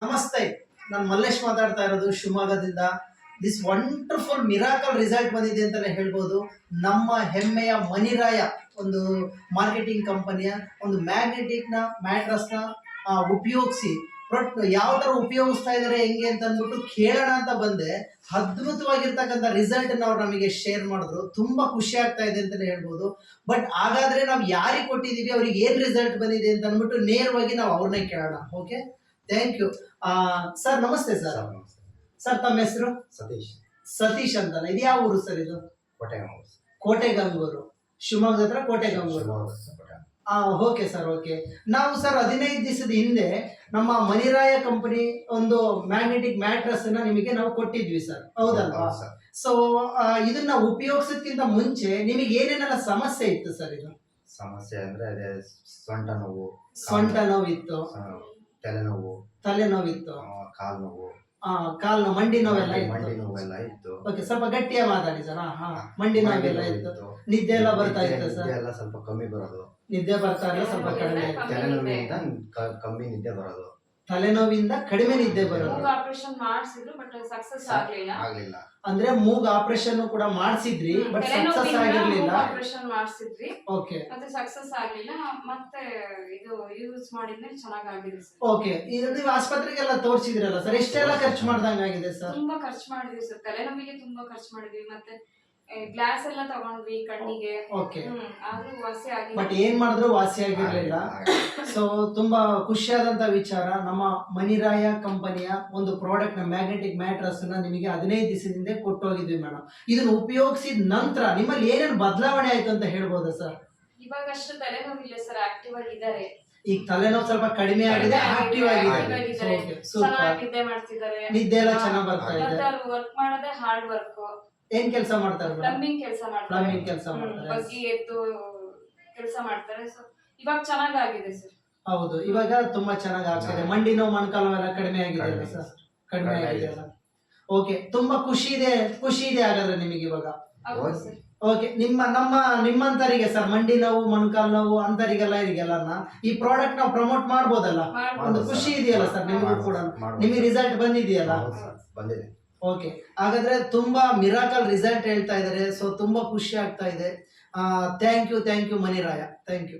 ನಮಸ್ತೆ, ನಾನು ಮಲ್ಲೇಶ್ ಮಾತಾಡ್ತಾ ಇರೋದು ಶಿವಮೊಗ್ಗದಿಂದ. ದಿಸ್ ವಂಡರ್ಫುಲ್ ಮಿರಾಕಲ್ ರಿಸಲ್ಟ್ ಬಂದಿದೆ ಅಂತಲೇ ಹೇಳ್ಬೋದು. ನಮ್ಮ ಹೆಮ್ಮೆಯ ಮನಿರಾಯ ಒಂದು ಮಾರ್ಕೆಟಿಂಗ್ ಕಂಪನಿಯ ಒಂದು ಮ್ಯಾಗ್ನೆಟಿಕ್ನ ಮ್ಯಾಟ್ರಸ್ನ ಉಪಯೋಗಿಸಿ ಯಾವ ಥರ ಉಪಯೋಗಿಸ್ತಾ ಇದ್ದಾರೆ ಹೆಂಗೆ ಅಂತ ಅಂದ್ಬಿಟ್ಟು ಕೇಳೋಣ ಅಂತ ಬಂದೆ. ಅದ್ಭುತವಾಗಿರ್ತಕ್ಕಂಥ ರಿಸಲ್ಟ್ ಅವ್ರು ನಮಗೆ ಶೇರ್ ಮಾಡಿದ್ರು. ತುಂಬ ಖುಷಿ ಆಗ್ತಾ ಇದೆ ಅಂತಲೇ ಹೇಳ್ಬೋದು. ಬಟ್ ಹಾಗಾದರೆ ನಾವು ಯಾರಿಗೆ ಕೊಟ್ಟಿದ್ದೀವಿ, ಅವ್ರಿಗೆ ಏನು ರಿಸಲ್ಟ್ ಬಂದಿದೆ ಅಂತ ಅಂದ್ಬಿಟ್ಟು ನೇರವಾಗಿ ನಾವು ಅವ್ರನ್ನೇ ಕೇಳೋಣ. Okay, thank you sir. ನಮಸ್ತೆ ಸರ್. ಸರ್ ತಮ್ಮ ಹೆಸರು? ಸತೀಶ್ ಅಂತಾನೆ. ಇದು ಯಾವ ಊರು ಸರ್? ಇದು ಕೋಟೆಗಂಗೂರು, ಶಿವಮೊಗ್ಗದ ಹತ್ರ ಕೋಟೆಗಂಗೂರು. Okay sir, okay. ನಾವು ಸರ್ 15 ದಿವಸದ ಹಿಂದೆ ನಮ್ಮ ಮನಿರಾಯ ಕಂಪನಿ ಒಂದು ಮ್ಯಾಗ್ನೆಟಿಕ್ ಮ್ಯಾಟ್ರಸ್ ನಿಮಗೆ ನಾವು ಕೊಟ್ಟಿದ್ವಿ ಸರ್, ಹೌದಲ್ವಾ? ಸೊ ಇದನ್ನ ಉಪಯೋಗಿಸೋದಕ್ಕಿಂತ ಮುಂಚೆ ನಿಮಗೆ ಏನೇನೆಲ್ಲ ಸಮಸ್ಯೆ ಇತ್ತು ಸರ್? ಇದು ಸಮಸ್ಯೆ ಅಂದ್ರೆ ಅದೇ ಸೊಂಟ ನೋವು ಇತ್ತು, ತಲೆನೋವಿತ್ತು, ಕಾಲು ನೋವು, ಮಂಡಿ ನೋವೆಲ್ಲ ಇತ್ತು. ಓಕೆ, ಸ್ವಲ್ಪ ಗಟ್ಟಿಯಾಗಿ ಮಾತಾಡಿ ಸರ್. ಮಂಡಿ ನೋವೆಲ್ಲ ಇತ್ತು. ನಿದ್ದೆ ಎಲ್ಲ ಬರ್ತಾ ಇತ್ತು ಸರ್? ಎಲ್ಲ ಸ್ವಲ್ಪ ಕಮ್ಮಿ ಬರೋದು. ನಿದ್ದೆ ಬರ್ತಾ ಇಲ್ಲ, ಸ್ವಲ್ಪ ಕಡಿಮೆ. ತಲೆನೋವಿಂದ ಕಮ್ಮಿ ನಿದ್ದೆ ಬರೋದು. ತಲೆನೋವಿಂದ ಕಡಿಮೆ ನಿದ್ದೆ ಬರೋದು. ಆಪರೇಷನ್ ಮಾಡಿಸಿದ್ರು ಬಟ್ ಸಕ್ಸಸ್ ಆಗ್ಲಿಲ್ಲ. ಅಂದ್ರೆ ಮೂಗ್ ಆಪರೇಷನ್ ಕೂಡ ಮಾಡಿಸಿದ್ರಿ, ಬಟ್ ಸಕ್ಸಸ್ ಆಗಿರ್ಲಿಲ್ಲ. ಆಪರೇಷನ್ ಮಾಡಿಸಿದ್ರಿ, ಓಕೆ, ಮತ್ತೆ ಸಕ್ಸಸ್ ಆಗ್ಲಿಲ್ಲ. ಮತ್ತೆ ಇದು ಯೂಸ್ ಮಾಡಿದ್ಮೇಲೆ ಚೆನ್ನಾಗಿ ಆಗಿದೆ ಸರ್. ಓಕೆ, ಇದು ನೀವು ಆಸ್ಪತ್ರೆಗೆಲ್ಲ ತೋರಿಸಿದ್ರಲ್ಲ ಸರ್? ಎಷ್ಟೆಲ್ಲ ಖರ್ಚು ಮಾಡ್ದಂಗಾಗಿದೆ ಸರ್? ತುಂಬಾ ಖರ್ಚು ಮಾಡಿದ್ವಿ ಸರ್. ತಲೆನೋವಿಗೆ ತುಂಬಾ ಖರ್ಚು ಮಾಡಿದ್ವಿ, ಮತ್ತೆ ಗ್ಲಾಸ್ ಎಲ್ಲ ತಗೊಂಡ್ವಿ ಕಣ್ಣಿಗೆ. ಓಕೆ, ಆದ್ರೂ ವಾಸಿ ಆಗಿಲ್ಲ. ಬಟ್ ಏನ್ ಮಾಡಿದ್ರು ವಾಸಿ ಆಗಿರ್ಲಿಲ್ಲ. ಸೊ ತುಂಬಾ ಖುಷಿಯಾದಂತ ವಿಚಾರ. ನಮ್ಮ ಮನಿರಾಯ ಕಂಪನಿಯ ಒಂದು ಪ್ರಾಡಕ್ಟ್ ನ ಮ್ಯಾಗ್ನೆಟಿಕ್ ಮ್ಯಾಟ್ರಸ್ ನಿಮಗೆ 15 ದಿವಸದಿಂದ ಕೊಟ್ಟು ಹೋಗಿದ್ವಿ ಮೇಡಮ್. ಇದನ್ನ ಉಪಯೋಗಿಸಿದ ನಂತರ ನಿಮ್ಮಲ್ಲಿ ಏನೇನು ಬದಲಾವಣೆ ಆಯ್ತು ಅಂತ ಹೇಳ್ಬೋದಾ ಸರ್? ಇವಾಗ ಅಷ್ಟು ತಲೆನೋವಿಲ್ಲ ಸರ್, ಆಕ್ಟಿವ್ ಆಗಿದ್ದಾರೆ. ಈಗ ತಲೆನೋವು ಸ್ವಲ್ಪ ಕಡಿಮೆ ಆಗಿದೆ, ಆಕ್ಟಿವ್ ಆಗಿದೆ, ನಿದ್ದೆ ಮಾಡ್ತಿದ್ದಾರೆ, ನಿದ್ದೆ ಎಲ್ಲ ಚೆನ್ನಾಗಿ ಬರ್ತಾ ಇದೆ. ವರ್ಕ್ ಮಾಡೋದೇ ಹಾರ್ಡ್ ವರ್ಕ್. ಏನ್ ಕೆಲಸ ಮಾಡ್ತಾರೆ? ಪ್ಲಂಬಿಂಗ್ ಕೆಲಸ ಮಾಡ್ತಾರೆ. ಬಗ್ಗಿ ಎದ್ದು ಕೆಲಸ ಮಾಡ್ತಾರೆ. ಸೊ ಇವಾಗ ಚೆನ್ನಾಗಿದೆ ಸರ್. ಹೌದು, ಇವಾಗ ತುಂಬಾ ಚೆನ್ನಾಗಿ ಆಗ್ತಿದೆ. ಮಂಡಿ ನೋವು, ಮೊಣಕಾಲು ಎಲ್ಲ ಕಡಿಮೆ ಆಗಿದೆ ಸರ್? ಕಡಿಮೆ ಆಗಿದೆ ಅಲ್ಲ? ಓಕೆ, ತುಂಬಾ ಖುಷಿ ಇದೆ ಹಾಗಾದ್ರೆ ನಿಮಗೆ ಇವಾಗ? ಓಕೆ, ನಿಮ್ಮಂತರಿಗೆ ಸರ್ ಮಂಡಿ ನೋವು, ಮೊಣಕಾಲು ನೋವು ಅಂತರಿಗೆಲ್ಲ ಈ ಪ್ರಾಡಕ್ಟ್ ನಾವು ಪ್ರಮೋಟ್ ಮಾಡ್ಬೋದಲ್ಲ? ಒಂದು ಖುಷಿ ಇದೆಯಲ್ಲ ಸರ್ ನಿಮಗೂ ಕೂಡ? ನಿಮಗೆ ರಿಸಲ್ಟ್ ಬಂದಿದೆಯಲ್ಲ? ಓಕೆ, ಹಾಗಾದ್ರೆ ತುಂಬಾ ಮಿರಾಕಲ್ ರಿಸಲ್ಟ್ ಹೇಳ್ತಾ ಇದ್ದಾರೆ. ಸೊ ತುಂಬಾ ಖುಷಿ ಆಗ್ತಾ ಇದೆ. Thank you Maniraya, thank you.